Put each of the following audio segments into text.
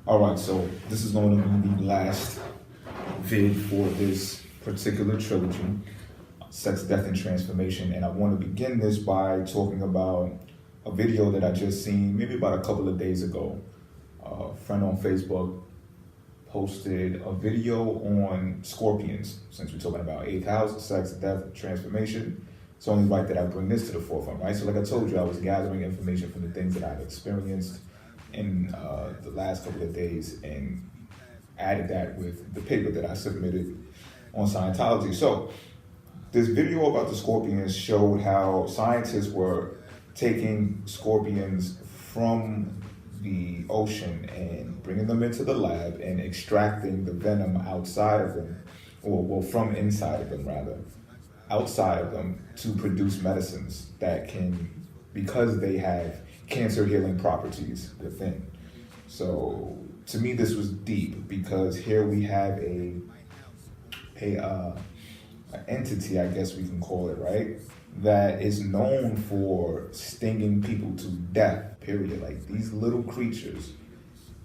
All right, so this is going to be the last vid for this particular trilogy, Sex, Death, and Transformation. And I want to begin this by talking about a video that I just seen maybe about a couple of days ago. A friend on Facebook posted a video on scorpions. Since we're talking about eighth house, sex, death, transformation, it's only right that I bring this to the forefront, right? So like I told you, I was gathering information from the things that I've experienced in the last couple of days and added that with the paper that I submitted on Scientology. So this video about the scorpions showed how scientists were taking scorpions from the ocean and bringing them into the lab and extracting the venom outside of them, or well, from inside of them rather, outside of them to produce medicines that can, because they have cancer healing properties within. So to me, this was deep because here we have an entity, I guess we can call it, right, that is known for stinging people to death, period. Like, these little creatures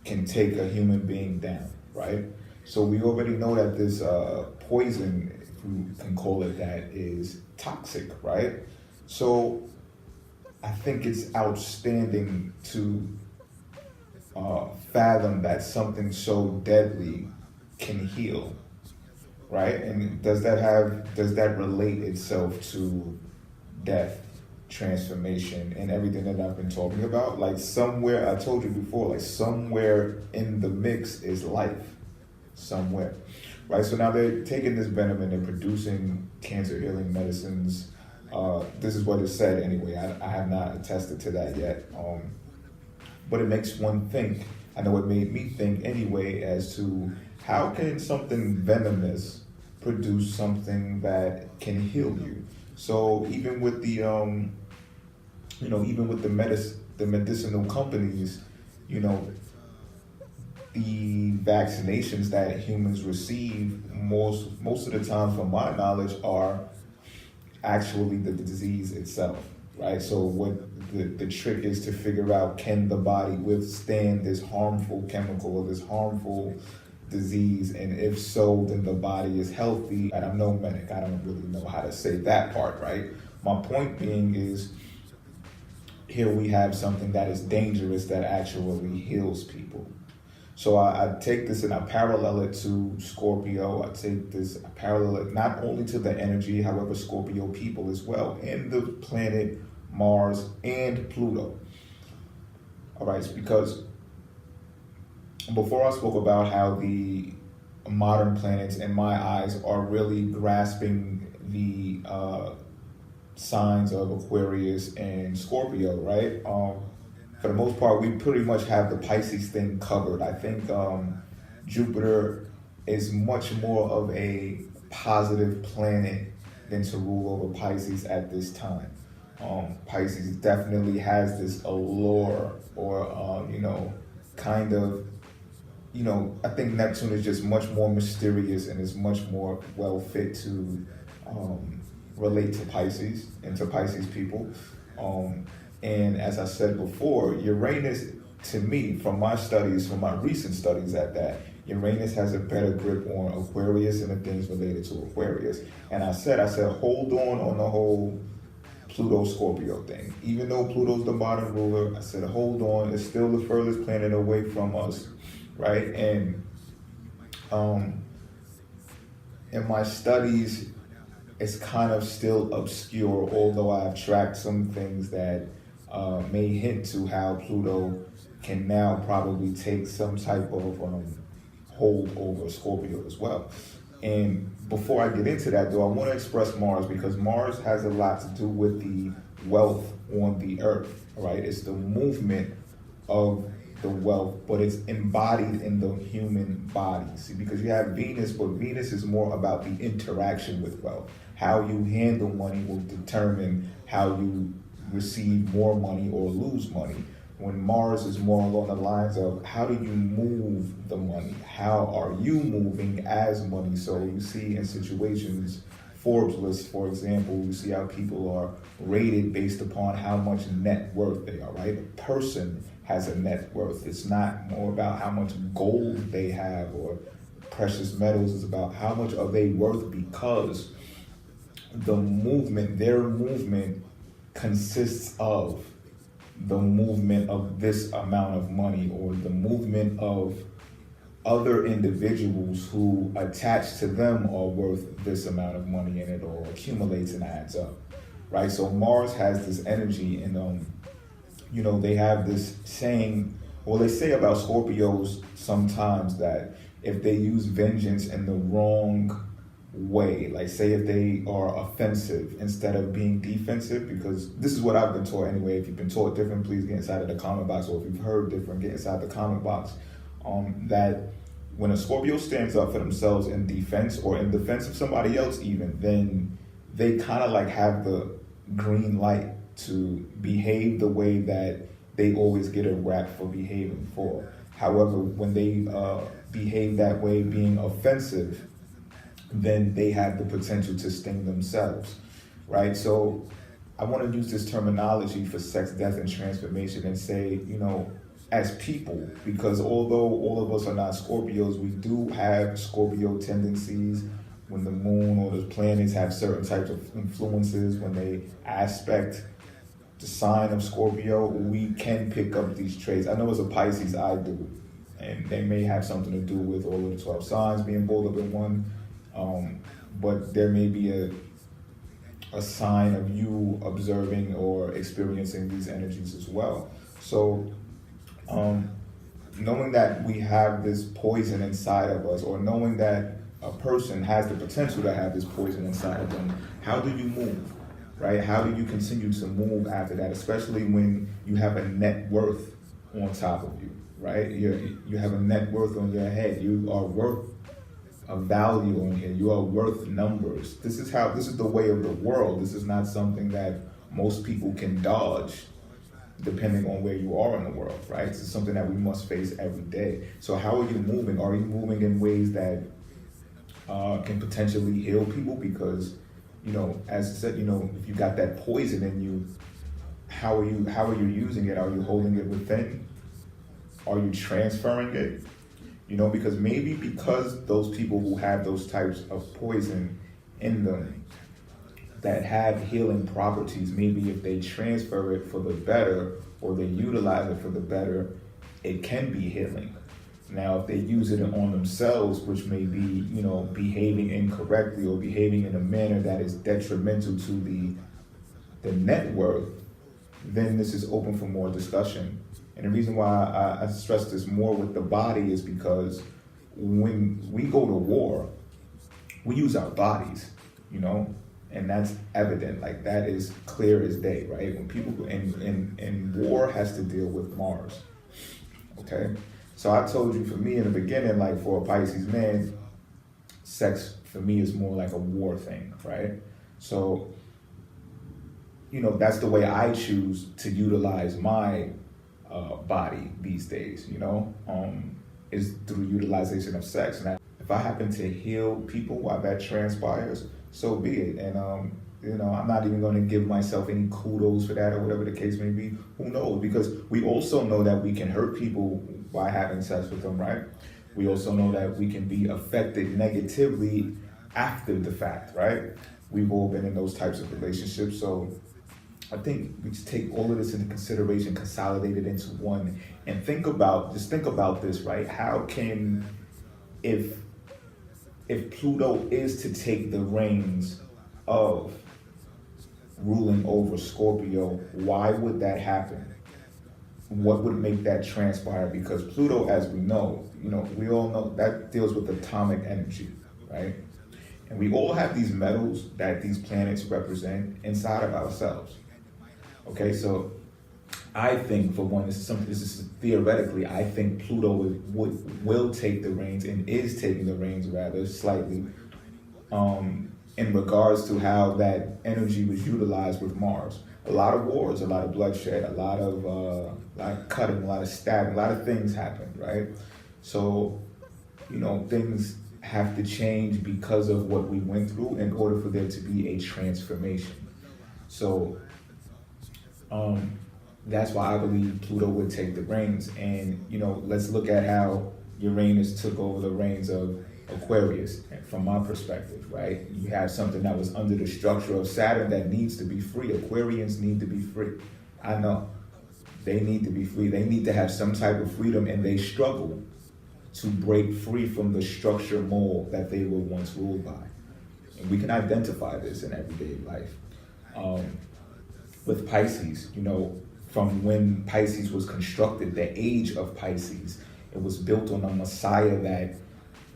can take a human being down, right? So we already know that this poison, if we can call it that, is toxic, right? So I think it's outstanding to fathom that something so deadly can heal, right? And does that relate itself to death, transformation, and everything that I've been talking about? Like, somewhere, I told you before, like somewhere in the mix is life, somewhere, right? So now they're taking this venom and they're producing cancer healing medicines. This is what it said anyway. I have not attested to that yet. But it makes one think. I know it made me think anyway as to how can something venomous produce something that can heal you? So even with the even with the medicinal companies, the vaccinations that humans receive most of the time, from my knowledge, are actually the disease itself, right? So what the trick is to figure out, can the body withstand this harmful chemical or this harmful disease, and if so, then the body is healthy. And I'm no medic, I don't really know how to say that part, right? My point being is, here we have something that is dangerous that actually heals people. So I take this and I parallel it to Scorpio. I parallel it not only to the energy, however, Scorpio people as well, and the planet Mars and Pluto. All right, because before I spoke about how the modern planets, in my eyes, are really grasping the signs of Aquarius and Scorpio, right? For the most part, we pretty much have the Pisces thing covered. I think Jupiter is much more of a positive planet than to rule over Pisces at this time. Pisces definitely has this allure, or I think Neptune is just much more mysterious and is much more well fit to relate to Pisces and to Pisces people. And as I said before, Uranus, to me, from my recent studies at that, Uranus has a better grip on Aquarius and the things related to Aquarius. And I said, hold on the whole Pluto Scorpio thing. Even though Pluto's the modern ruler, I said, hold on, it's still the furthest planet away from us, right? And in my studies, it's kind of still obscure, although I've tracked some things that may hint to how Pluto can now probably take some type of hold over Scorpio as well. And before I get into that, though, I want to express Mars, because Mars has a lot to do with the wealth on the earth, right? It's the movement of the wealth, but it's embodied in the human body. See, because you have Venus, but Venus is more about the interaction with wealth. How you handle money will determine how you receive more money or lose money. When Mars is more along the lines of, how do you move the money? How are you moving as money? So you see in situations, Forbes list, for example, you see how people are rated based upon how much net worth they are, right? A person has a net worth. It's not more about how much gold they have or precious metals. It's about how much are they worth, because their movement consists of the movement of this amount of money, or the movement of other individuals who attached to them are worth this amount of money, and it all accumulates and adds up, right? So Mars has this energy, and they have this saying, well, they say about Scorpios sometimes that if they use vengeance in the wrong way, like say if they are offensive instead of being defensive, because this is what I've been taught anyway. If you've been taught different, please get inside of the comment box, or if you've heard different, get inside the comment box. That when a Scorpio stands up for themselves in defense, or in defense of somebody else even, then they kind of like have the green light to behave the way that they always get a rap for behaving for. However, when they behave that way, being offensive, then they have the potential to sting themselves, right? So I want to use this terminology for sex, death, and transformation and say, as people, because although all of us are not Scorpios, we do have Scorpio tendencies. When the moon or the planets have certain types of influences, when they aspect the sign of Scorpio, we can pick up these traits. I know as a Pisces, I do, and they may have something to do with all of the 12 signs being boiled up in one, but there may be a sign of you observing or experiencing these energies as well. So knowing that we have this poison inside of us, or knowing that a person has the potential to have this poison inside of them, how do you move, right? How do you continue to move after that, especially when you have a net worth on top of you, right? You have a net worth on your head. You are worth a value on here. You are worth numbers. This is the way of the world. This is not something that most people can dodge, depending on where you are in the world, right? It's something that we must face every day. So how are you moving? Are you moving in ways that can potentially heal people? Because, as I said, if you got that poison in you, how are you using it? Are you holding it within? Are you transferring it? Because maybe because those people who have those types of poison in them that have healing properties, maybe if they transfer it for the better, or they utilize it for the better, it can be healing. Now, if they use it on themselves, which may be, behaving incorrectly or behaving in a manner that is detrimental to the net worth, then this is open for more discussion. And the reason why I stress this more with the body is because when we go to war, we use our bodies, and that's evident. Like, that is clear as day, right? When people go in war has to deal with Mars, okay? So I told you, for me in the beginning, like for a Pisces man, sex for me is more like a war thing, right? So, that's the way I choose to utilize my body these days, is through utilization of sex. And if I happen to heal people while that transpires, so be it. And, I'm not even going to give myself any kudos for that, or whatever the case may be. Who knows? Because we also know that we can hurt people by having sex with them, right? We also know that we can be affected negatively after the fact, right? We've all been in those types of relationships. So I think we just take all of this into consideration, consolidate it into one, and think about this, right? How can, if Pluto is to take the reins of ruling over Scorpio, why would that happen? What would make that transpire? Because Pluto, as we know, we all know that deals with atomic energy, right? And we all have these metals that these planets represent inside of ourselves. Okay, so I think, for one, this is theoretically, I think Pluto will take the reins, and is taking the reins rather slightly, in regards to how that energy was utilized with Mars. A lot of wars, a lot of bloodshed, a lot of cutting, a lot of stabbing, a lot of things happened, right? So, things have to change because of what we went through in order for there to be a transformation. So, that's why I believe Pluto would take the reins. And, let's look at how Uranus took over the reins of Aquarius. And from my perspective, right? You have something that was under the structure of Saturn that needs to be free. Aquarians need to be free. I know. They need to be free. They need to have some type of freedom, and they struggle to break free from the structure mold that they were once ruled by. And we can identify this in everyday life. With Pisces, from when Pisces was constructed, the age of Pisces, it was built on a Messiah that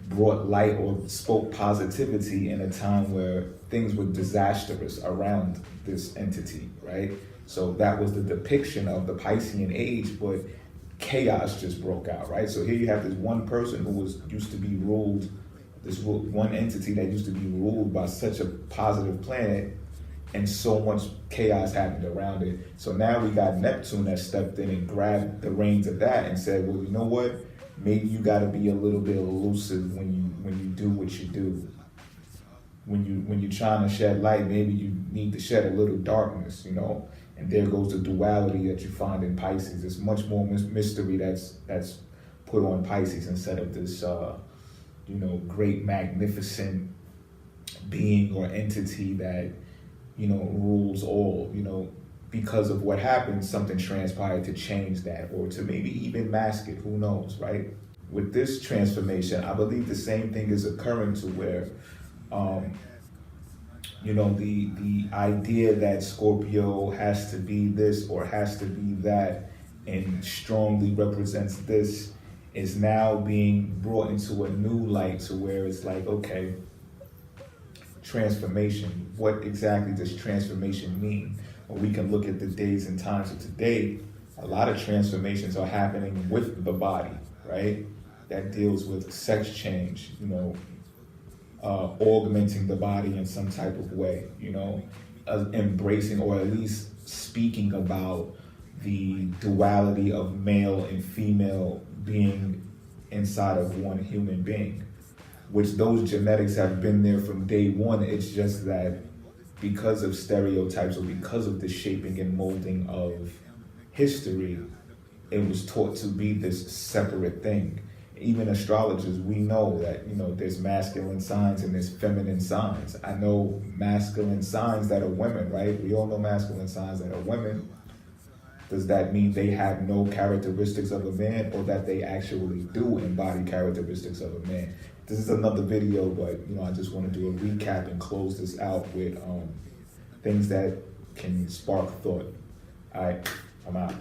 brought light or spoke positivity in a time where things were disastrous around this entity, right? So that was the depiction of the Piscean age, but chaos just broke out, right? So here you have this one person who used to be ruled, this one entity that used to be ruled by such a positive planet, and so much chaos happened around it. So now we got Neptune that stepped in and grabbed the reins of that and said, well, you know what? Maybe you got to be a little bit elusive when you do what you do. When you're trying to shed light, maybe you need to shed a little darkness, And there goes the duality that you find in Pisces. There's much more mystery that's put on Pisces instead of this, great, magnificent being or entity that, rules all. Because of what happened, something transpired to change that, or to maybe even mask it. Who knows, right? With this transformation, I believe the same thing is occurring to where, the idea that Scorpio has to be this or has to be that and strongly represents this is now being brought into a new light to where it's like, okay, transformation. What exactly does transformation mean? Well, we can look at the days and times of today. A lot of transformations are happening with the body, right? That deals with sex change, augmenting the body in some type of way, embracing or at least speaking about the duality of male and female being inside of one human being, which those genetics have been there from day one. It's just that because of stereotypes or because of the shaping and molding of history, it was taught to be this separate thing. Even astrologers, we know that, there's masculine signs and there's feminine signs. I know masculine signs that are women, right? We all know masculine signs that are women. Does that mean they have no characteristics of a man, or that they actually do embody characteristics of a man? This is another video, but, I just want to do a recap and close this out with things that can spark thought. All right, I'm out.